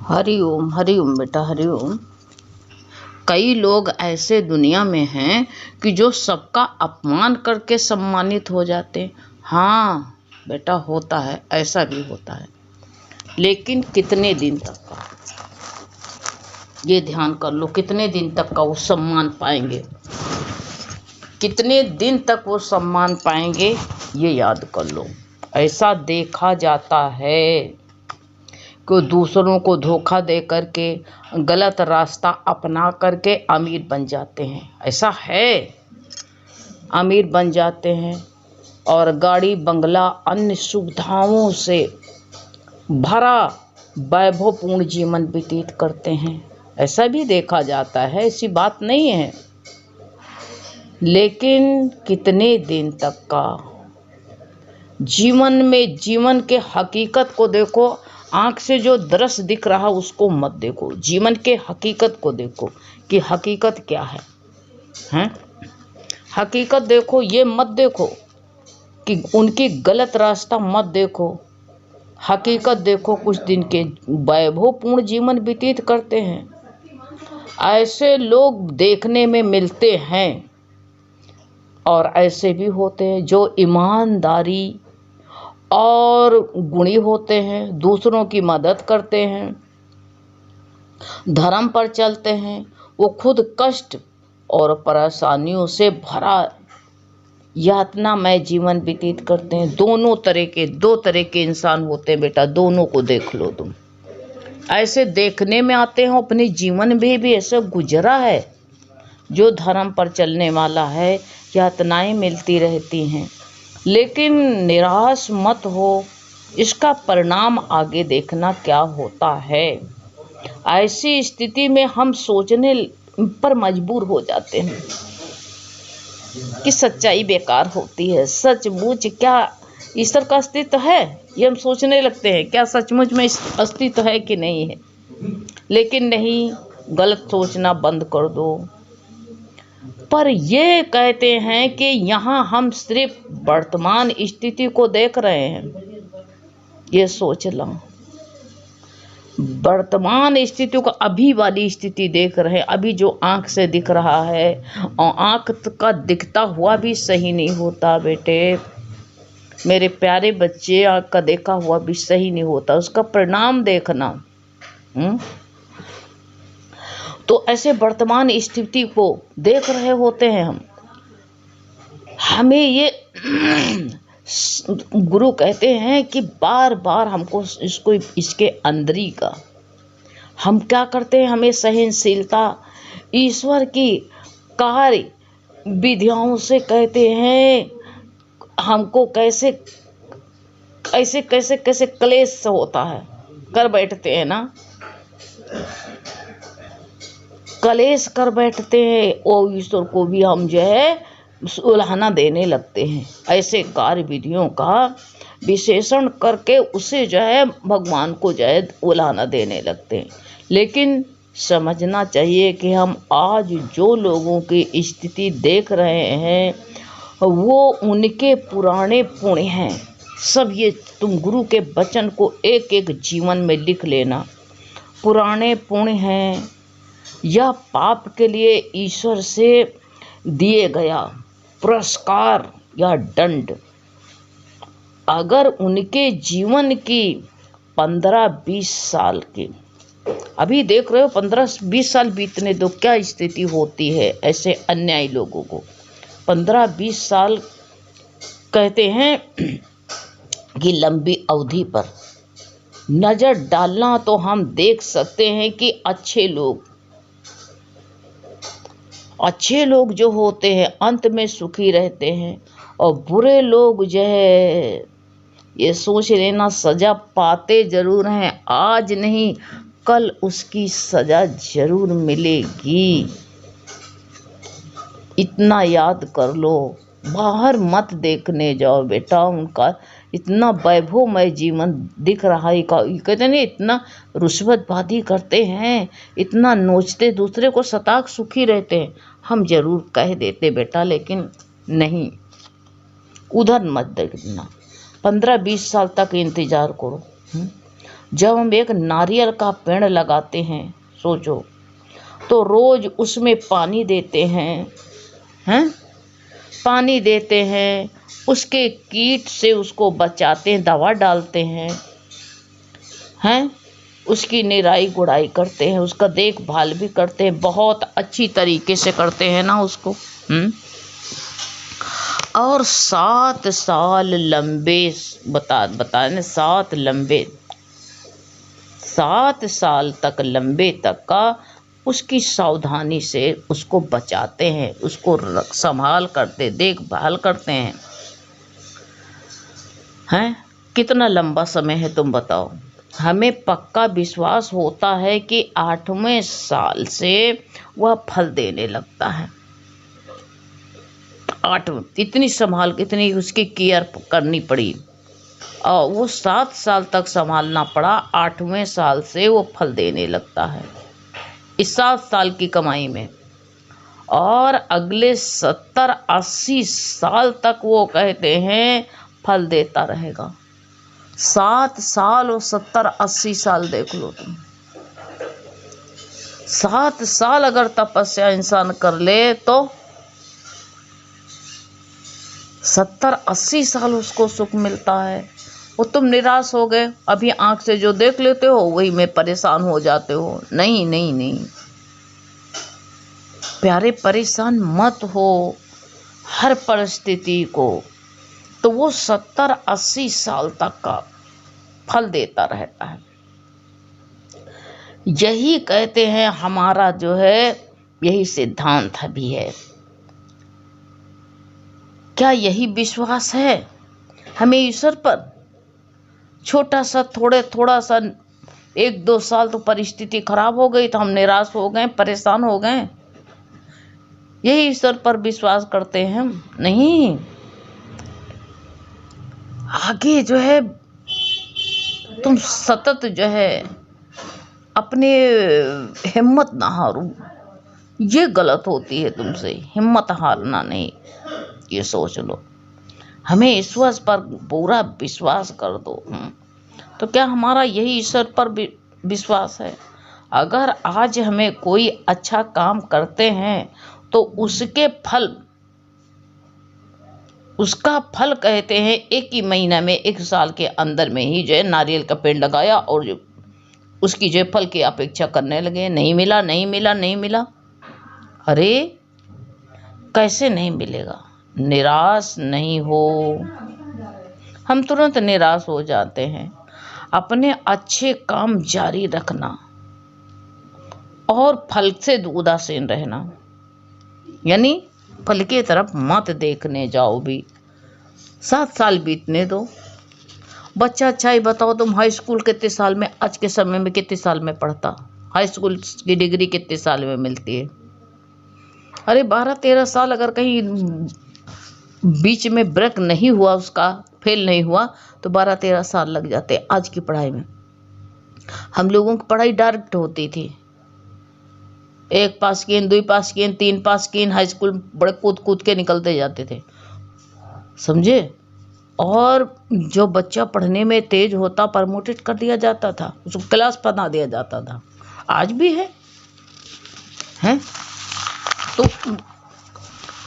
हरि ओम बेटा, हरि ओम। कई लोग ऐसे दुनिया में हैं कि जो सबका अपमान करके सम्मानित हो जाते हैं। हाँ बेटा, होता है, ऐसा भी होता है, लेकिन कितने दिन तक का, ये ध्यान कर लो, कितने दिन तक का वो सम्मान पाएंगे, कितने दिन तक वो सम्मान पाएंगे, ये याद कर लो। ऐसा देखा जाता है कि दूसरों को धोखा दे करके, गलत रास्ता अपना करके अमीर बन जाते हैं। ऐसा है, अमीर बन जाते हैं और गाड़ी बंगला अन्य सुविधाओं से भरा वैभवपूर्ण जीवन व्यतीत करते हैं। ऐसा भी देखा जाता है, ऐसी बात नहीं है। लेकिन कितने दिन तक का, जीवन में जीवन के हकीकत को देखो। आँख से जो दृश्य दिख रहा उसको मत देखो, जीवन के हकीकत को देखो कि हकीकत क्या है, हैं? हकीकत देखो, ये मत देखो कि उनकी गलत रास्ता मत देखो। हकीकत देखो, कुछ दिन के वैभवपूर्ण जीवन व्यतीत करते हैं। ऐसे लोग देखने में मिलते हैं और ऐसे भी होते हैं जो ईमानदारी और गुणी होते हैं, दूसरों की मदद करते हैं, धर्म पर चलते हैं। वो खुद कष्ट और परेशानियों से भरा यातनामय जीवन व्यतीत करते हैं। दो तरह के इंसान होते हैं बेटा, दोनों को देख लो तुम। ऐसे देखने में आते हैं, अपने जीवन में भी ऐसा गुजरा है। जो धर्म पर चलने वाला है, यातनाएं मिलती रहती हैं, लेकिन निराश मत हो। इसका परिणाम आगे देखना क्या होता है। ऐसी स्थिति में हम सोचने पर मजबूर हो जाते हैं कि सच्चाई बेकार होती है। सचमुच क्या ईश्वर का अस्तित्व है, ये हम सोचने लगते हैं। क्या सचमुच में अस्तित्व है कि नहीं है? लेकिन नहीं, गलत सोचना बंद कर दो। पर ये कहते हैं कि यहाँ हम सिर्फ वर्तमान स्थिति को देख रहे हैं। ये सोच लो, वर्तमान स्थिति को, अभी वाली स्थिति देख रहे हैं। अभी जो आंख से दिख रहा है, और आंख का दिखता हुआ भी सही नहीं होता बेटे, मेरे प्यारे बच्चे। आंख का देखा हुआ भी सही नहीं होता, उसका परिणाम देखना। तो ऐसे वर्तमान स्थिति को देख रहे होते हैं हम। हमें ये गुरु कहते हैं कि बार बार हमको इसके अंदरी का, हम क्या करते हैं, हमें सहनशीलता, ईश्वर की कार्य विधियों से कहते हैं हमको कैसे कैसे कैसे कैसे क्लेश होता है, कर बैठते हैं ना, कलेश कर बैठते हैं। और ईश्वर को भी हम जो है उल्हाना देने लगते हैं। ऐसे कार्य विधियों का विशेषण करके उसे जो है भगवान को जो है उल्हाना देने लगते हैं। लेकिन समझना चाहिए कि हम आज जो लोगों की स्थिति देख रहे हैं वो उनके पुराने पुण्य हैं। सब ये तुम गुरु के वचन को एक एक जीवन में लिख लेना। पुराने पुण्य हैं या पाप के लिए ईश्वर से दिए गया पुरस्कार या दंड, अगर उनके जीवन की 15-20 साल की, अभी देख रहे हो 15-20 साल बीतने दो, क्या स्थिति होती है ऐसे अन्यायी लोगों को। 15-20 साल कहते हैं कि लंबी अवधि पर नज़र डालना तो हम देख सकते हैं कि अच्छे लोग जो होते हैं अंत में सुखी रहते हैं, और बुरे लोग जो है ये सोच लेना सजा पाते जरूर हैं, आज नहीं कल उसकी सजा जरूर मिलेगी। इतना याद कर लो। बाहर मत देखने जाओ बेटा, उनका इतना वैभवमय जीवन दिख रहा है। कहते नहीं, इतना रुश्वतबाजी करते हैं, इतना नोचते, दूसरे को सताक सुखी रहते हैं। हम जरूर कह देते बेटा, लेकिन नहीं, उधर मत देखना। 15-20 साल तक इंतजार करो। जब हम एक नारियल का पेड़ लगाते हैं, सोचो, तो रोज उसमें पानी देते हैं, पानी देते हैं, उसके कीट से उसको बचाते हैं, दवा डालते हैं, उसकी निराई गुड़ाई करते हैं, उसका देखभाल भी करते हैं, बहुत अच्छी तरीके से करते हैं ना उसको। और 7 साल लंबे बताने 7 साल तक लंबे तक का उसकी सावधानी से उसको बचाते हैं, उसको संभाल करते, देखभाल करते हैं। कितना लंबा समय है तुम बताओ। हमें पक्का विश्वास होता है कि 8वें साल से वह फल देने लगता है। 8 इतनी संभाल, इतनी उसकी केयर करनी पड़ी और वो 7 साल तक संभालना पड़ा। 8वें साल से वो फल देने लगता है इस 7 साल की कमाई में, और अगले 70-80 साल तक वो कहते हैं फल देता रहेगा। 7 साल और 70-80 साल देख लो तुम। 7 साल अगर तपस्या इंसान कर ले तो 70-80 साल उसको सुख मिलता है। और तुम निराश हो गए, अभी आंख से जो देख लेते हो वही में परेशान हो जाते हो। नहीं नहीं नहीं प्यारे, परेशान मत हो हर परिस्थिति को, तो वो 70-80 साल तक का फल देता रहता है। यही कहते हैं हमारा जो है, यही सिद्धांत भी है। क्या यही विश्वास है हमें ईश्वर पर? छोटा सा थोड़ा सा 1-2 साल तो परिस्थिति खराब हो गई तो हम निराश हो गए, परेशान हो गए, यही ईश्वर पर विश्वास करते हैं हम? नहीं, आगे जो है तुम सतत जो है अपने हिम्मत ना हारो। ये गलत होती है तुमसे, हिम्मत हारना नहीं, ये सोच लो। हमें ईश्वर पर पूरा विश्वास कर दो। तो क्या हमारा यही ईश्वर पर विश्वास है? अगर आज हमें कोई अच्छा काम करते हैं तो उसका फल कहते हैं 1 ही महीना में, 1 साल के अंदर में ही जो है नारियल का पेड़ लगाया और जो उसकी जो फल की अपेक्षा करने लगे, नहीं मिला नहीं मिला नहीं मिला। अरे कैसे नहीं मिलेगा? निराश नहीं हो, हम तुरंत निराश हो जाते हैं। अपने अच्छे काम जारी रखना और फल से उदासीन रहना, यानी फल की तरफ मत देखने जाओ भी। 7 साल बीतने दो। बच्चा अच्छा ही बताओ, तुम हाई स्कूल कितने साल में, आज के समय में कितने साल में पढ़ता? हाई स्कूल की डिग्री कितने साल में मिलती है? अरे 12-13 साल अगर कहीं बीच में ब्रेक नहीं हुआ, उसका फेल नहीं हुआ, तो 12-13 साल लग जाते आज की पढ़ाई में। हम लोगों की पढ़ाई डायरेक्ट होती थी, 1 पास किए, 2 पास किए, 3 पास किए, हाई स्कूल बड़े कूद कूद के निकलते जाते थे, समझे। और जो बच्चा पढ़ने में तेज होता प्रमोटेड कर दिया जाता था, उसको क्लास बना दिया जाता था। आज भी है तो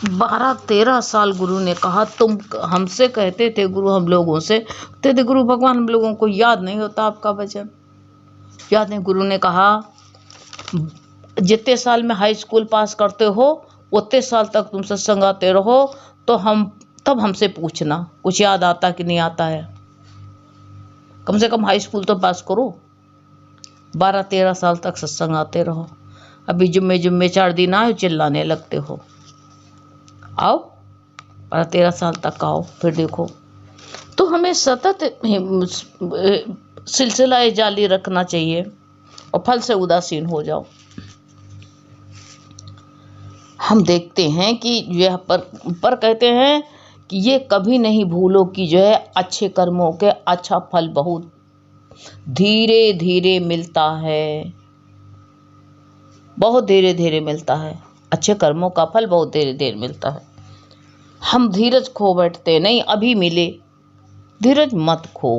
12-13 साल गुरु ने कहा, तुम हमसे कहते थे गुरु, हम लोगों से कहते थे गुरु भगवान, हम लोगों को याद नहीं होता आपका वचन, याद नहीं। गुरु ने कहा जितने साल में हाई स्कूल पास करते हो उतने साल तक तुम सत्संग आते रहो, तो तब हमसे पूछना कुछ याद आता कि नहीं आता है। कम से कम हाई स्कूल तो पास करो, 12-13 साल तक सत्संग आते रहो। अभी जुम्मे 4 दिन आए चिल्लाने लगते हो। आओ 12-13 साल तक आओ, फिर देखो। तो हमें सतत सिलसिला जारी रखना चाहिए और फल से उदासीन हो जाओ। हम देखते हैं कि यह पर कहते हैं कि ये कभी नहीं भूलो कि जो है अच्छे कर्मों के अच्छा फल बहुत धीरे धीरे मिलता है, बहुत धीरे धीरे मिलता है। अच्छे कर्मों का फल बहुत धीरे धीरे मिलता है। हम धीरज खो बैठते नहीं, अभी मिले, धीरज मत खो।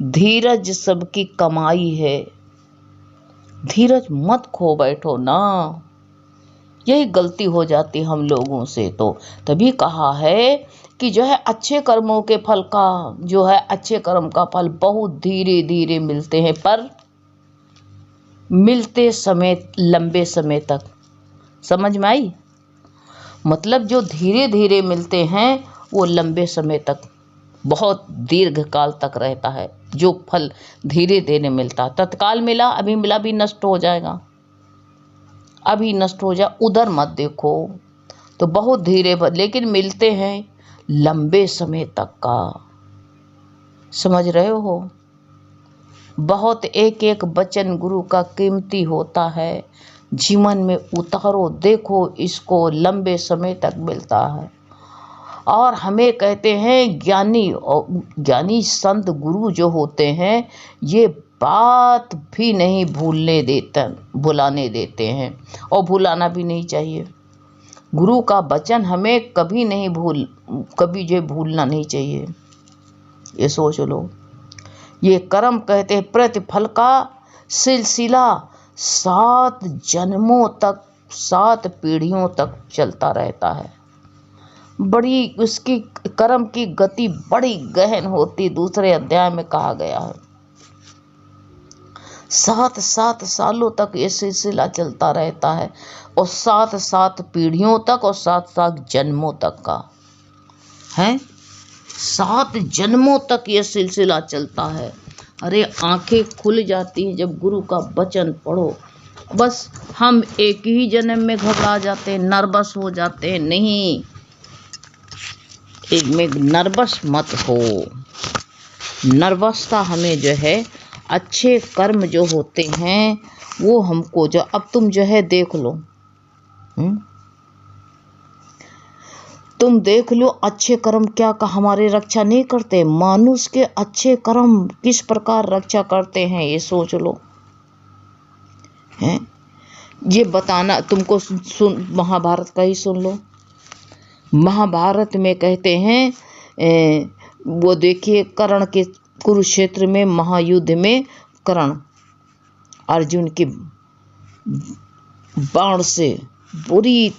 धीरज सबकी कमाई है। धीरज मत खो बैठो ना, यही गलती हो जाती हम लोगों से। तो तभी कहा है कि जो है अच्छे कर्मों के फल का, जो है अच्छे कर्म का फल बहुत धीरे धीरे मिलते हैं, पर मिलते समय लंबे समय तक। समझ में आई? मतलब जो धीरे धीरे मिलते हैं वो लंबे समय तक, बहुत दीर्घ काल तक रहता है। जो फल धीरे धीरे मिलता, तत्काल मिला, अभी मिला भी नष्ट हो जाएगा, अभी नष्ट हो जाए, उधर मत देखो। तो बहुत धीरे लेकिन मिलते हैं लंबे समय तक का। समझ रहे हो? बहुत एक एक वचन गुरु का कीमती होता है। जीवन में उतारो, देखो इसको, लंबे समय तक मिलता है। और हमें कहते हैं ज्ञानी, और ज्ञानी संत गुरु जो होते हैं ये बात भी नहीं भुलाने देते हैं, और भुलाना भी नहीं चाहिए। गुरु का वचन हमें कभी जो भूलना नहीं चाहिए। ये सोच लो। ये कर्म कहते हैं प्रतिफल का सिलसिला 7 जन्मों तक, 7 पीढ़ियों तक चलता रहता है। बड़ी उसकी कर्म की गति बड़ी गहन होती, दूसरे अध्याय में कहा गया है। 7 सालों तक ये सिलसिला चलता रहता है, और 7 पीढ़ियों तक, और 7 जन्मों तक का है। 7 जन्मों तक ये सिलसिला चलता है। अरे आंखें खुल जाती हैं जब गुरु का वचन पढ़ो। बस हम एक ही जन्म में घबरा जाते हैं, नर्वस हो जाते हैं। नहीं, एक में नर्वस मत हो। नर्वसता हमें जो है, अच्छे कर्म जो होते हैं वो हमको जो, अब तुम जो है देख लो, तुम देख लो अच्छे कर्म क्या का हमारे रक्षा नहीं करते। मानुष के अच्छे कर्म किस प्रकार रक्षा करते हैं ये सोच लो। हैं ये बताना तुमको, सुन महाभारत का ही सुन लो। महाभारत में कहते हैं वो देखिए, कर्ण के कुरुक्षेत्र में महायुद्ध में कर्ण अर्जुन के बाण से बुरी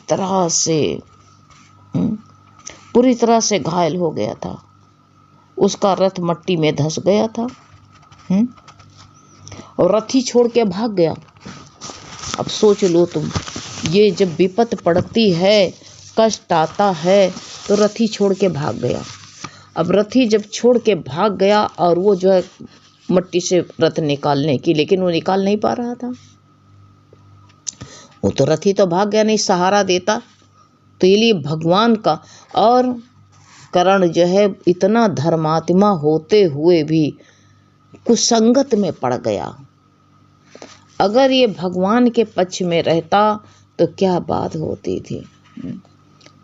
तरह से घायल हो गया था। उसका रथ मट्टी में धंस गया था, और रथी छोड़ के भाग गया। अब सोच लो तुम, ये जब विपत पड़ती है, कष्ट आता है, तो रथी छोड़ के भाग गया। अब रथी जब छोड़ के भाग गया, और वो जो है मट्टी से रथ निकालने की, लेकिन वो निकाल नहीं पा रहा था। वो तो रथी तो भाग गया, नहीं सहारा देता। तो ये लिए भगवान का, और कर्ण जो है इतना धर्मात्मा होते हुए भी कुसंगत में पड़ गया। अगर ये भगवान के पक्ष में रहता तो क्या बात होती थी।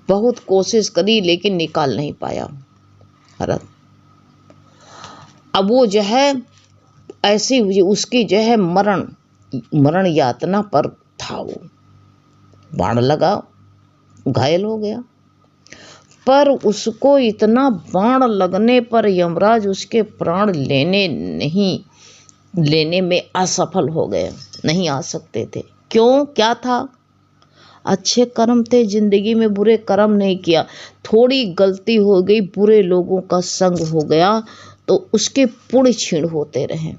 बहुत कोशिश करी लेकिन निकाल नहीं पाया रथ। अब वो जो है ऐसी उसकी जो है मरण यातना पर था। वो बाण लगा, घायल हो गया। पर उसको इतना बाण लगने पर यमराज उसके प्राण लेने में असफल हो गए, नहीं आ सकते थे। क्यों? क्या था? अच्छे कर्म थे, जिंदगी में बुरे कर्म नहीं किया। थोड़ी गलती हो गई, बुरे लोगों का संग हो गया, तो उसके पुण्य क्षीण होते रहे।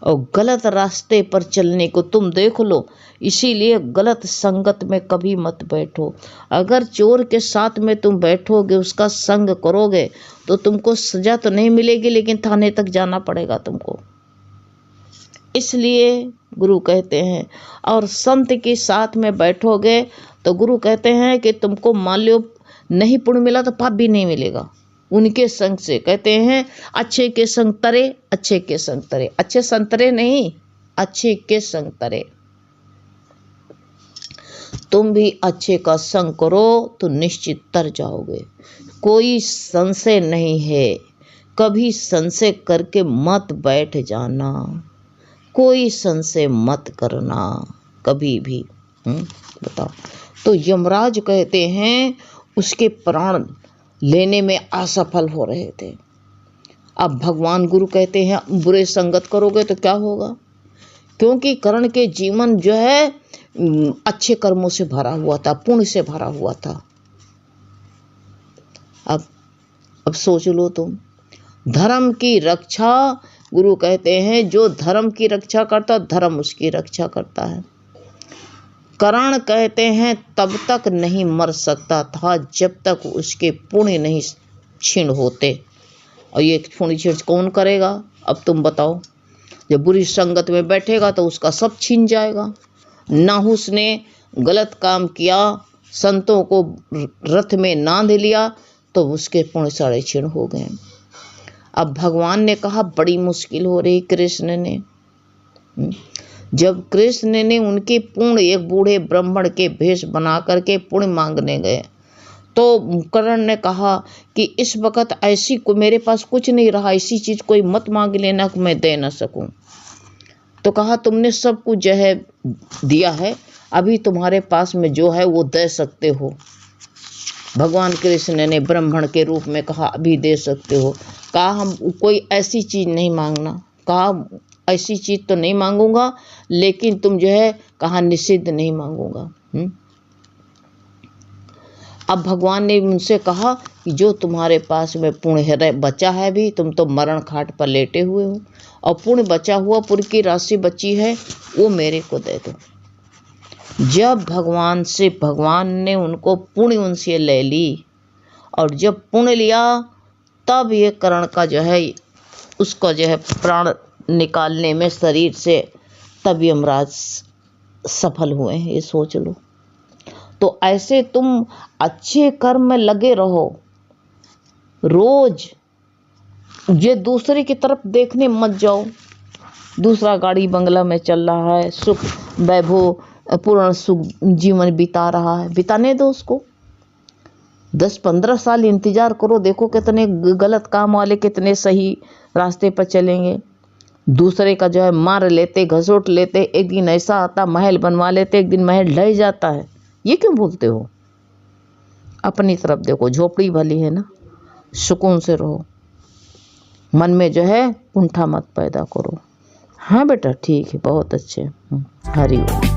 और गलत रास्ते पर चलने को तुम देख लो। इसीलिए गलत संगत में कभी मत बैठो। अगर चोर के साथ में तुम बैठोगे, उसका संग करोगे, तो तुमको सजा तो नहीं मिलेगी, लेकिन थाने तक जाना पड़ेगा तुमको। इसलिए गुरु कहते हैं, और संत के साथ में बैठोगे तो गुरु कहते हैं कि तुमको मान लो नहीं पुण्य मिला तो पाप भी नहीं मिलेगा। उनके संग से कहते हैं अच्छे के संग तरे, अच्छे के संग तरे, अच्छे संतरे नहीं, अच्छे के संग तरे। तुम भी अच्छे का संग करो तो निश्चित तर जाओगे, कोई संशय नहीं है। कभी संशय करके मत बैठ जाना, कोई संशय मत करना कभी भी। बताओ। तो यमराज कहते हैं उसके प्राण लेने में असफल हो रहे थे। अब भगवान गुरु कहते हैं बुरे संगत करोगे तो क्या होगा, क्योंकि कर्ण के जीवन जो है अच्छे कर्मों से भरा हुआ था, पुण्य से भरा हुआ था। अब सोच लो तुम, धर्म की रक्षा, गुरु कहते हैं जो धर्म की रक्षा करता धर्म उसकी रक्षा करता है। कर्ण कहते हैं तब तक नहीं मर सकता था जब तक उसके पुण्य नहीं क्षीण होते, और ये पुण्य क्षीण कौन करेगा? अब तुम बताओ। जब बुरी संगत में बैठेगा तो उसका सब छीन जाएगा। नाहुस ने गलत काम किया, संतों को रथ में नांद लिया, तो उसके पुण्य सारे क्षीण हो गए। अब भगवान ने कहा बड़ी मुश्किल हो रही कृष्ण ने। जब कृष्ण ने उनके पुण्य, एक बूढ़े ब्राह्मण के भेष बना करके पुण्य मांगने गए, तो कर्ण ने कहा कि इस वक्त ऐसी को मेरे पास कुछ नहीं रहा, ऐसी चीज कोई मत मांग लेना कि मैं दे न सकूं। तो कहा तुमने सब कुछ जो है दिया है, अभी तुम्हारे पास में जो है वो दे सकते हो। भगवान कृष्ण ने ब्राह्मण के रूप में कहा अभी दे सकते हो। कहा हम कोई ऐसी चीज नहीं मांगना, कहा ऐसी चीज तो नहीं मांगूंगा, लेकिन तुम जो है कहा निषिद्ध नहीं मांगूंगा। अब भगवान ने उनसे कहा कि जो तुम्हारे पास में पुण्य बचा है, भी तुम तो मरण खाट पर लेटे हुए हो, और पुण्य बचा हुआ, पुण्य की राशि बची है, वो मेरे को दे दो। जब भगवान ने उनको पुण्य उनसे ले ली, और जब पुण्य लिया तब ये कर्ण का जो है उसका जो है प्राण निकालने में शरीर से तब यमराज सफल हुए हैं। ये सोच लो। तो ऐसे तुम अच्छे कर्म में लगे रहो, रोज ये दूसरे की तरफ देखने मत जाओ। दूसरा गाड़ी बंगला में चल रहा है, सुख वैभव पूर्ण सुख जीवन बिता रहा है, बिताने दो उसको। 10-15 साल इंतजार करो, देखो कितने गलत काम वाले कितने सही रास्ते पर चलेंगे। दूसरे का जो है मार लेते, घसोट लेते, एक दिन ऐसा आता महल बनवा लेते, एक दिन महल ढह जाता है। ये क्यों बोलते हो? अपनी तरफ देखो, झोपड़ी भली है ना, सुकून से रहो, मन में जो है कुंठा मत पैदा करो। हाँ बेटा ठीक है, बहुत अच्छे। हरि ओम।